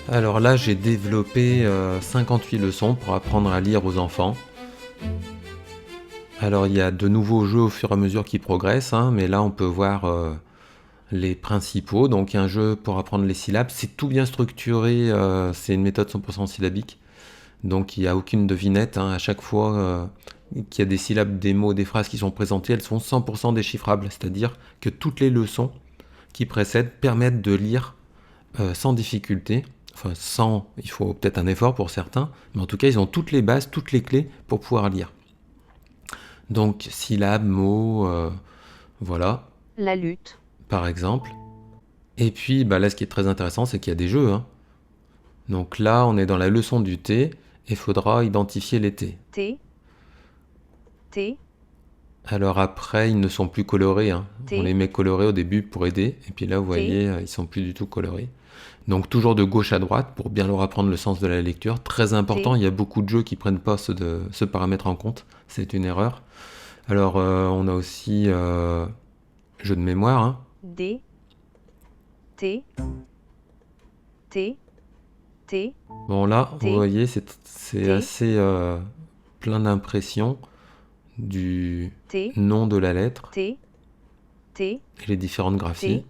Alors là, j'ai développé 58 leçons pour apprendre à lire aux enfants. Alors il y a de nouveaux jeux au fur et à mesure qui progressent, hein, mais là on peut voir les principaux. Donc un jeu pour apprendre les syllabes, c'est tout bien structuré, c'est une méthode 100% syllabique. Donc il n'y a aucune devinette, hein. À chaque fois qu'il y a des syllabes, des mots, des phrases qui sont présentées, elles sont 100% déchiffrables. C'est-à-dire que toutes les leçons qui précèdent permettent de lire sans difficulté. Enfin, sans, il faut peut-être un effort pour certains, mais en tout cas, ils ont toutes les bases, toutes les clés pour pouvoir lire. Donc, syllabes, mots, voilà, La lutte. par exemple. Et puis, bah, là, ce qui est très intéressant, c'est qu'il y a des jeux, hein. Donc là, on est dans la leçon du thé, et il faudra identifier les thés. T. T. Alors après, ils ne sont plus colorés, hein. On les T. met colorés au début pour aider, et puis là, vous T. voyez, ils sont plus du tout colorés. Donc toujours de gauche à droite pour bien leur apprendre le sens de la lecture. Très important, T. il y a beaucoup de jeux qui prennent pas ce paramètre en compte. C'est une erreur. Alors on a aussi jeu de mémoire, hein. D. T. T. T. Bon là, vous T. voyez, c'est T. assez plein d'impressions du T. nom de la lettre T. T. et les différentes graphies. T.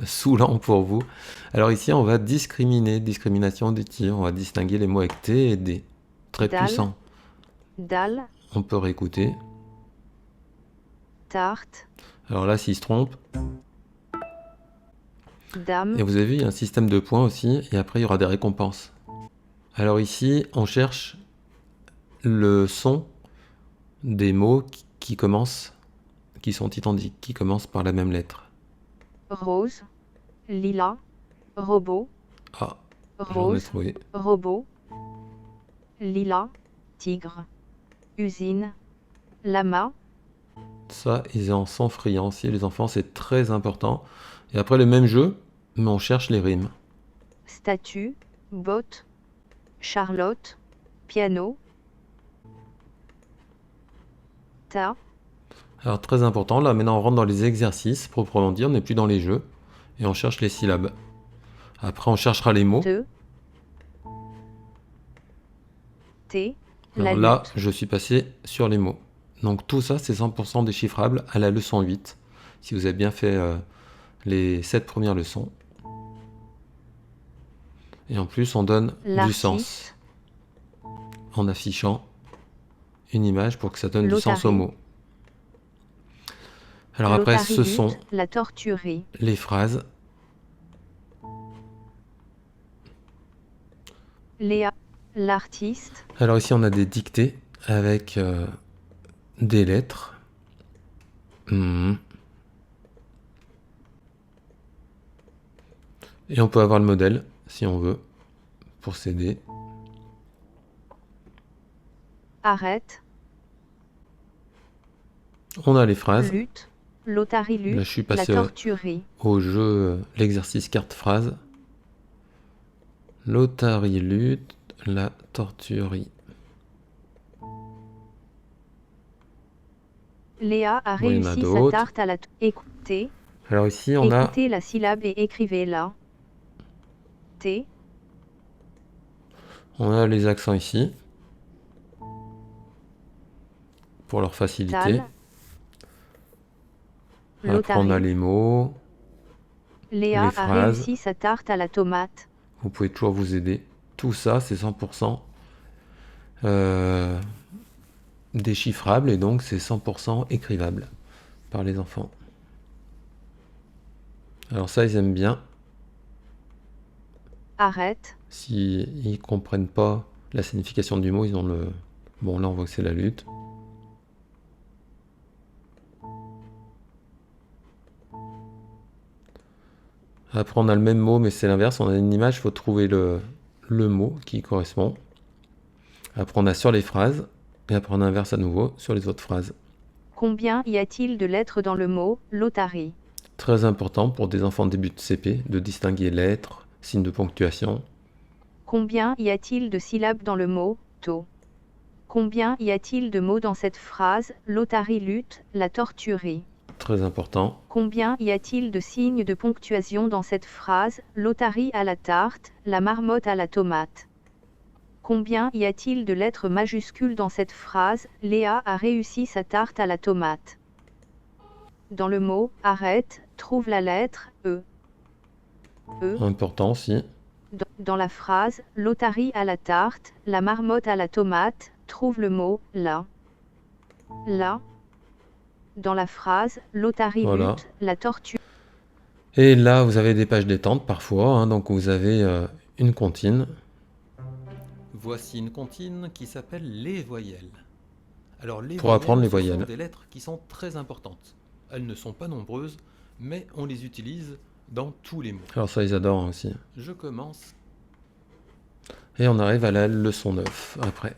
Saoulant pour vous. Alors ici, on va discriminer, discrimination des tirs. On va distinguer les mots avec T et D. Très Dalle. puissant. Dalle. On peut réécouter. Tarte. Alors là, s'il se trompe, Dame. et vous avez vu, il y a un système de points aussi, et après il y aura des récompenses. Alors ici, on cherche le son des mots qui commencent, qui sont identiques, qui commencent par la même lettre. Rose. Lilas. Robot. Ah, j'en ai Rose. trouvé. Robot. Lilas. Tigre. Usine. Lama. Ça, ils en sont friands. Si les enfants, c'est très important. Et après, le même jeu, mais on cherche les rimes. Statue. Botte. Charlotte. Piano. Ta. Alors très important, là maintenant on rentre dans les exercices, proprement dit, on n'est plus dans les jeux, et on cherche les syllabes. Après on cherchera les mots. Te. T. Alors La là, lutte. je suis passé sur les mots. Donc tout ça, c'est 100% déchiffrable à la leçon 8, si vous avez bien fait les 7 premières leçons. Et en plus, on donne du sens L'artiste. en affichant une image pour que ça donne du sens aux L'otarie. mots. Alors après, ce L'otarie sont lutte. La torturie. les phrases. Léa. L'artiste. Alors ici, on a des dictées avec des lettres. Et on peut avoir le modèle, si on veut, pour s'aider. Arrête. On a les phrases. Lutte. L'otarie lutte. Là, je suis La passé torturie. au jeu, l'exercice carte-phrase. L'otarie lutte, la torturie. Léa a Bon, il y en a réussi sa d'autres. tarte à la... Écoutez. Alors ici, on a Écoutez la syllabe et écrivez-la. T. les accents ici, pour leur facilité. Tal. Après, on a L'otarie. les mots. Léa les a phrases. réussi sa tarte à la tomate. Vous pouvez toujours vous aider. Tout ça, c'est 100% déchiffrable et donc c'est 100% écrivable par les enfants. Alors ça, ils aiment bien. Arrête. S'ils ne comprennent pas la signification du mot, ils ont le... Bon, là, on voit que c'est la lutte. Après, on a le même mot, mais c'est l'inverse. On a une image, il faut trouver le mot qui correspond. Après, on a sur les phrases. Et après, on inverse à nouveau sur les autres phrases. Combien y a-t-il de lettres dans le mot lotarie? Très important pour des enfants de début de CP de distinguer lettres, signes de ponctuation. Combien y a-t-il de syllabes dans le mot taux? Combien y a-t-il de mots dans cette phrase? L'otarie lutte, la torturie. Très important. Combien y a-t-il de signes de ponctuation dans cette phrase? L'otarie à la tarte, la marmotte à la tomate. Combien y a-t-il de lettres majuscules dans cette phrase? Léa a réussi sa tarte à la tomate. Dans le mot « arrête », trouve la lettre E. E. Important aussi. Dans la phrase « l'otarie à la tarte, la marmotte à la tomate », trouve le mot « la ». La. Dans la phrase « l'otarie Voilà. lutte, la tortue ». Et là, vous avez des pages détente parfois, hein, donc vous avez une comptine. Voici une comptine qui s'appelle les voyelles. Alors les Pour voyelles, apprendre les ce sont voyelles. des lettres qui sont très importantes. Elles ne sont pas nombreuses, mais on les utilise dans tous les mots. Alors ça, ils adorent aussi. Je commence. Et on arrive à la leçon 9 après.